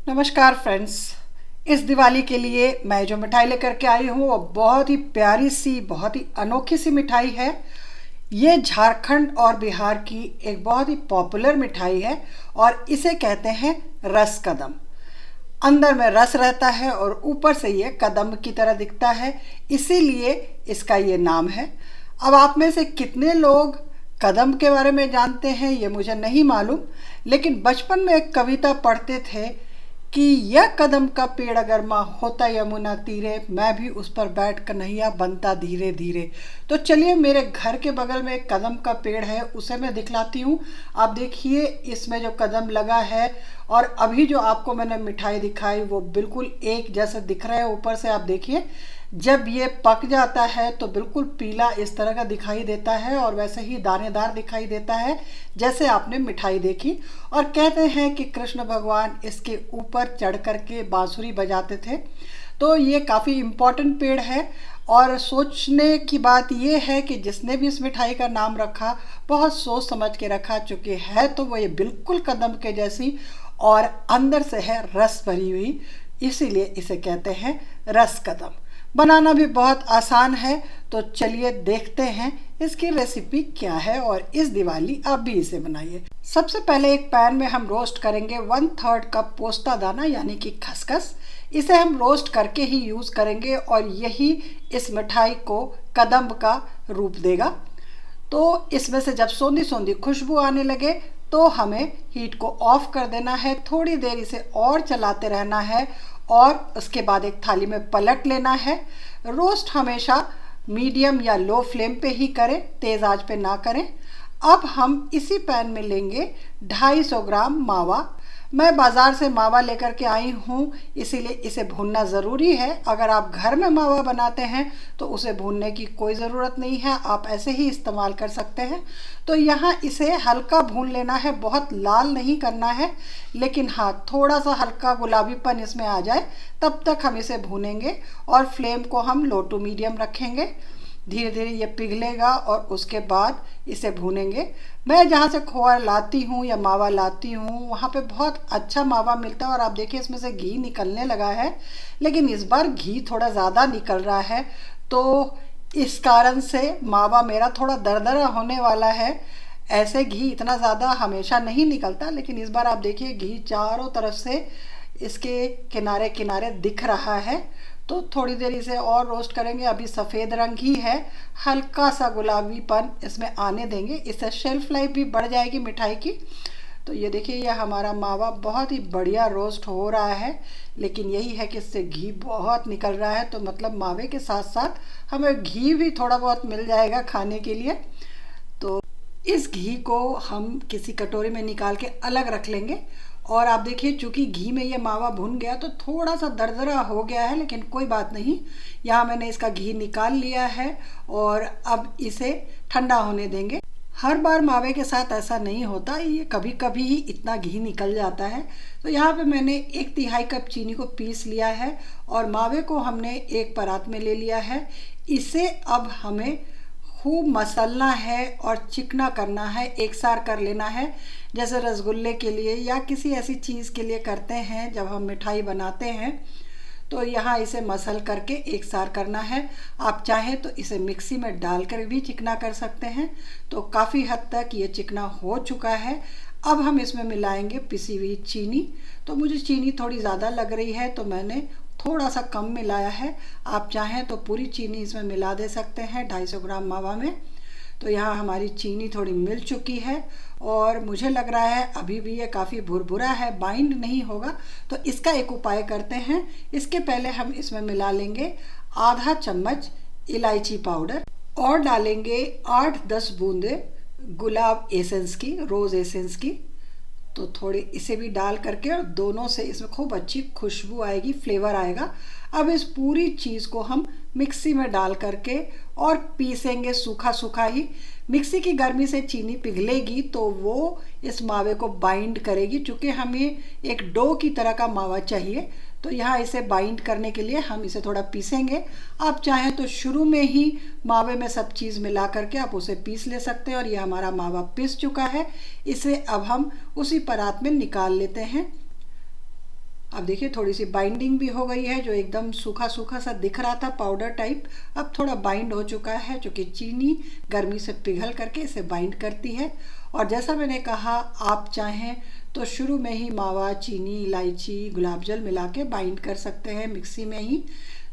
नमस्कार फ्रेंड्स। इस दिवाली के लिए मैं जो मिठाई लेकर के आई हूँ वो बहुत ही प्यारी सी, बहुत ही अनोखी सी मिठाई है। ये झारखंड और बिहार की एक बहुत ही पॉपुलर मिठाई है और इसे कहते हैं रस कदम। अंदर में रस रहता है और ऊपर से ये कदम की तरह दिखता है, इसीलिए इसका ये नाम है। अब आप में से कितने लोग कदम के बारे में जानते हैं ये मुझे नहीं मालूम, लेकिन बचपन में एक कविता पढ़ते थे कि यह कदम का पेड़ अगर माँ होता यमुना तीरे, मैं भी उस पर बैठ कन्हैया बनता धीरे धीरे। तो चलिए, मेरे घर के बगल में एक कदम का पेड़ है, उसे मैं दिखलाती हूँ। आप देखिए इसमें जो कदम लगा है और अभी जो आपको मैंने मिठाई दिखाई वो बिल्कुल एक जैसे दिख रहे हैं। ऊपर से आप देखिए, जब ये पक जाता है तो बिल्कुल पीला इस तरह का दिखाई देता है और वैसे ही दानेदार दिखाई देता है जैसे आपने मिठाई देखी। और कहते हैं कि कृष्ण भगवान इसके ऊपर चढ़ करके बांसुरी बजाते थे। तो ये काफ़ी इम्पोर्टेंट पेड़ है और सोचने की बात ये है कि जिसने भी इस मिठाई का नाम रखा बहुत सोच समझ के रखा, चूँकि है तो वो ये बिल्कुल कदम के जैसी और अंदर से है रस भरी हुई, इसीलिए इसे कहते हैं रस कदम। बनाना भी बहुत आसान है, तो चलिए देखते हैं इसकी रेसिपी क्या है और इस दिवाली आप भी इसे बनाइए। सबसे पहले एक पैन में हम रोस्ट करेंगे 1/3 कप पोस्ता दाना यानी कि खसखस। इसे हम रोस्ट करके ही यूज़ करेंगे और यही इस मिठाई को कदम का रूप देगा। तो इसमें से जब सोंधी सोंधी खुशबू आने लगे तो हमें हीट को ऑफ कर देना है, थोड़ी देर इसे और चलाते रहना है और उसके बाद एक थाली में पलट लेना है। रोस्ट हमेशा मीडियम या लो फ्लेम पे ही करें, तेज़ आंच पे ना करें। अब हम इसी पैन में लेंगे 250 ग्राम मावा। मैं बाज़ार से मावा लेकर के आई हूँ, इसीलिए इसे भूनना ज़रूरी है। अगर आप घर में मावा बनाते हैं तो उसे भूनने की कोई ज़रूरत नहीं है, आप ऐसे ही इस्तेमाल कर सकते हैं। तो यहाँ इसे हल्का भून लेना है, बहुत लाल नहीं करना है, लेकिन हाँ थोड़ा सा हल्का गुलाबीपन इसमें आ जाए तब तक हम इसे भूनेंगे और फ्लेम को हम लो टू मीडियम रखेंगे। धीरे धीरे ये पिघलेगा और उसके बाद इसे भूनेंगे। मैं जहाँ से खोआ लाती हूँ या मावा लाती हूँ वहाँ पे बहुत अच्छा मावा मिलता है और आप देखिए इसमें से घी निकलने लगा है, लेकिन इस बार घी थोड़ा ज़्यादा निकल रहा है, तो इस कारण से मावा मेरा थोड़ा दरदरा होने वाला है। ऐसे घी इतना ज़्यादा हमेशा नहीं निकलता, लेकिन इस बार आप देखिए घी चारों तरफ से इसके किनारे किनारे दिख रहा है। तो थोड़ी देर इसे और रोस्ट करेंगे। अभी सफ़ेद रंग ही है, हल्का सा गुलाबीपन इसमें आने देंगे, इससे शेल्फ लाइफ भी बढ़ जाएगी मिठाई की। तो ये देखिए, यह हमारा मावा बहुत ही बढ़िया रोस्ट हो रहा है, लेकिन यही है कि इससे घी बहुत निकल रहा है, तो मतलब मावे के साथ साथ हमें घी भी थोड़ा बहुत मिल जाएगा खाने के लिए। तो इस घी को हम किसी कटोरी में निकाल के अलग रख लेंगे। और आप देखिए, चूँकि घी में ये मावा भुन गया तो थोड़ा सा दरदरा हो गया है, लेकिन कोई बात नहीं। यहाँ मैंने इसका घी निकाल लिया है और अब इसे ठंडा होने देंगे। हर बार मावे के साथ ऐसा नहीं होता, ये कभी कभी ही इतना घी निकल जाता है। तो यहाँ पे मैंने 1/3 कप चीनी को पीस लिया है और मावे को हमने एक परात में ले लिया है। इसे अब हमें खूब मसलना है और चिकना करना है, एक सार कर लेना है, जैसे रसगुल्ले के लिए या किसी ऐसी चीज़ के लिए करते हैं जब हम मिठाई बनाते हैं। तो यहाँ इसे मसल करके एक सार करना है। आप चाहें तो इसे मिक्सी में डालकर भी चिकना कर सकते हैं। तो काफ़ी हद तक ये चिकना हो चुका है। अब हम इसमें मिलाएंगे पिसी हुई चीनी। तो मुझे चीनी थोड़ी ज़्यादा लग रही है तो मैंने थोड़ा सा कम मिलाया है। आप चाहें तो पूरी चीनी इसमें मिला दे सकते हैं 250 ग्राम मावा में। तो यहाँ हमारी चीनी थोड़ी मिल चुकी है और मुझे लग रहा है अभी भी ये काफ़ी भुरभुरा है, बाइंड नहीं होगा। तो इसका एक उपाय करते हैं। इसके पहले हम इसमें मिला लेंगे आधा चम्मच इलायची पाउडर और डालेंगे 8-10 बूंदे गुलाब एसेंस की, रोज़ एसेंस की। तो थोड़ी इसे भी डाल करके और दोनों से इसमें खूब अच्छी खुशबू आएगी, फ्लेवर आएगा। अब इस पूरी चीज़ को हम मिक्सी में डाल करके और पीसेंगे सूखा सूखा ही। मिक्सी की गर्मी से चीनी पिघलेगी तो वो इस मावे को बाइंड करेगी, चूँकि हमें एक डो की तरह का मावा चाहिए। तो यहाँ इसे बाइंड करने के लिए हम इसे थोड़ा पीसेंगे। आप चाहें तो शुरू में ही मावे में सब चीज़ मिला करके आप उसे पीस ले सकते हैं। और ये हमारा मावा पिस चुका है, इसे अब हम उसी परात में निकाल लेते हैं। अब देखिए थोड़ी सी बाइंडिंग भी हो गई है, जो एकदम सूखा सूखा सा दिख रहा था पाउडर टाइप, अब थोड़ा बाइंड हो चुका है, क्योंकि चीनी गर्मी से पिघल करके इसे बाइंड करती है। और जैसा मैंने कहा, आप चाहें तो शुरू में ही मावा, चीनी, इलायची, गुलाब जल मिला के बाइंड कर सकते हैं मिक्सी में ही।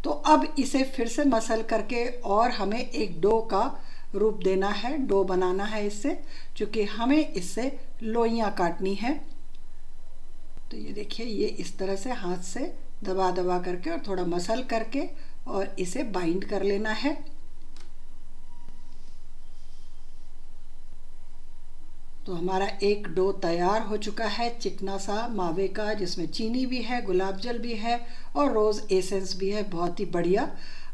तो अब इसे फिर से मसल करके और हमें एक डो का रूप देना है, डो बनाना है इससे, क्योंकि हमें इससे लोइयाँ काटनी है। तो ये देखिए, ये इस तरह से हाथ से दबा दबा करके और थोड़ा मसल करके और इसे बाइंड कर लेना है। तो हमारा एक डो तैयार हो चुका है, चिकना सा मावे का, जिसमें चीनी भी है, गुलाब जल भी है और रोज़ एसेंस भी है, बहुत ही बढ़िया।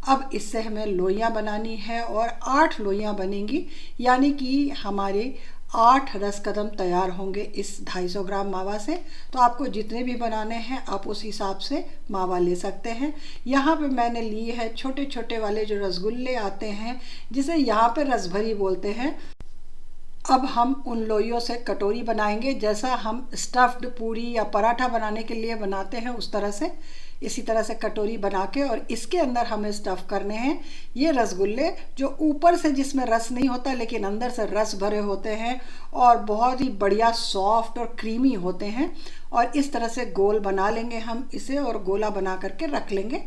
अब इससे हमें लोइयाँ बनानी है और 8 लोइयाँ बनेंगी, यानी कि हमारे 8 रसकदम तैयार होंगे इस 250 ग्राम मावा से। तो आपको जितने भी बनाने हैं आप उस हिसाब से मावा ले सकते हैं। यहाँ पे मैंने ली है छोटे छोटे वाले जो रसगुल्ले आते हैं, जिसे यहाँ पे रसभरी बोलते हैं। अब हम उन लोइयों से कटोरी बनाएंगे, जैसा हम स्टफ्ड पूरी या पराठा बनाने के लिए बनाते हैं उस तरह से। इसी तरह से कटोरी बना के और इसके अंदर हमें स्टफ़ करने हैं ये रसगुल्ले, जो ऊपर से जिसमें रस नहीं होता लेकिन अंदर से रस भरे होते हैं और बहुत ही बढ़िया सॉफ्ट और क्रीमी होते हैं। और इस तरह से गोल बना लेंगे हम इसे और गोला बना करके रख लेंगे।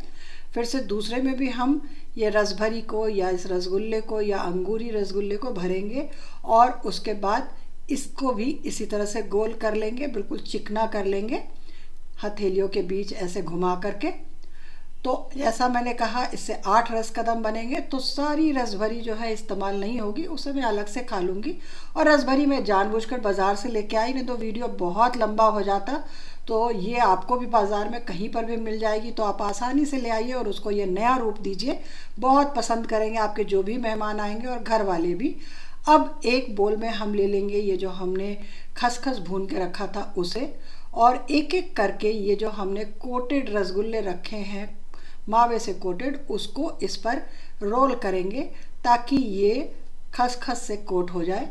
फिर से दूसरे में भी हम ये रसभरी को या इस रसगुल्ले को या अंगूरी रसगुल्ले को भरेंगे और उसके बाद इसको भी इसी तरह से गोल कर लेंगे, बिल्कुल चिकना कर लेंगे हथेलियों के बीच ऐसे घुमा करके। तो जैसा मैंने कहा, इससे 8 रसकदम बनेंगे। तो सारी रसभरी जो है इस्तेमाल नहीं होगी, उसे मैं अलग से खा लूँगी। और रसभरी मैं जानबूझकर बाज़ार से लेके आई, नहीं तो वीडियो बहुत लंबा हो जाता। तो ये आपको भी बाज़ार में कहीं पर भी मिल जाएगी, तो आप आसानी से ले आइए और उसको ये नया रूप दीजिए। बहुत पसंद करेंगे आपके जो भी मेहमान आएंगे और घर वाले भी। अब एक बोल में हम ले लेंगे ये जो हमने खसखस भून के रखा था उसे, और एक एक करके ये जो हमने कोटेड रसगुल्ले रखे हैं मावे से कोटेड, उसको इस पर रोल करेंगे ताकि ये खसखस से कोट हो जाए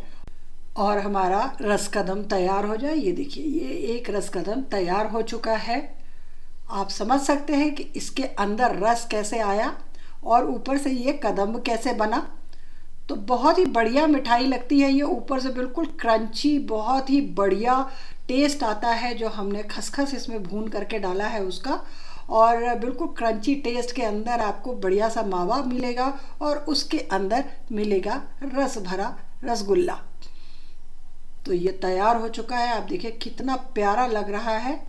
और हमारा रसकदम तैयार हो जाए। ये देखिए, ये एक रसकदम तैयार हो चुका है। आप समझ सकते हैं कि इसके अंदर रस कैसे आया और ऊपर से ये कदम कैसे बना। तो बहुत ही बढ़िया मिठाई लगती है ये, ऊपर से बिल्कुल क्रंची, बहुत ही बढ़िया टेस्ट आता है जो हमने खसखस इसमें भून करके डाला है उसका। और बिल्कुल क्रंची टेस्ट के अंदर आपको बढ़िया सा मावा मिलेगा और उसके अंदर मिलेगा रस भरा रसगुल्ला। तो ये तैयार हो चुका है। आप देखिए कितना प्यारा लग रहा है,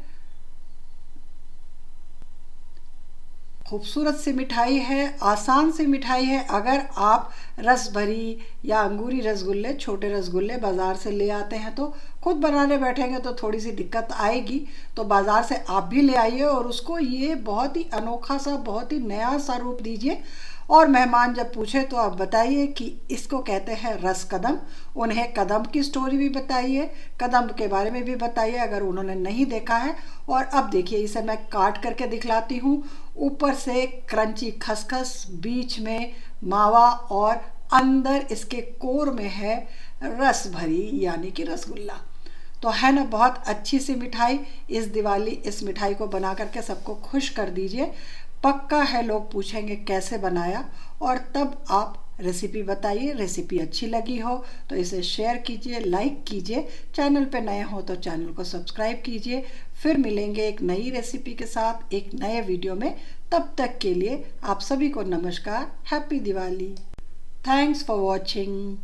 खूबसूरत सी मिठाई है, आसान सी मिठाई है। अगर आप रस भरी या अंगूरी रसगुल्ले, छोटे रसगुल्ले बाज़ार से ले आते हैं तो खुद बनाने बैठेंगे तो थोड़ी सी दिक्कत आएगी। तो बाज़ार से आप भी ले आइए और उसको ये बहुत ही अनोखा सा, बहुत ही नया सा रूप दीजिए। और मेहमान जब पूछे तो आप बताइए कि इसको कहते हैं रस कदम। उन्हें कदम की स्टोरी भी बताइए, कदम के बारे में भी बताइए अगर उन्होंने नहीं देखा है। और अब देखिए, इसे मैं काट करके दिखलाती हूँ। ऊपर से क्रंची खसखस, बीच में मावा और अंदर इसके कोर में है रस भरी यानी कि रसगुल्ला। तो है ना बहुत अच्छी सी मिठाई। इस दिवाली इस मिठाई को बना करके सबको खुश कर दीजिए। पक्का है लोग पूछेंगे कैसे बनाया, और तब आप रेसिपी बताइए। रेसिपी अच्छी लगी हो तो इसे शेयर कीजिए, लाइक कीजिए। चैनल पे नए हो तो चैनल को सब्सक्राइब कीजिए। फिर मिलेंगे एक नई रेसिपी के साथ एक नए वीडियो में। तब तक के लिए आप सभी को नमस्कार, happy Diwali. Thanks for watching.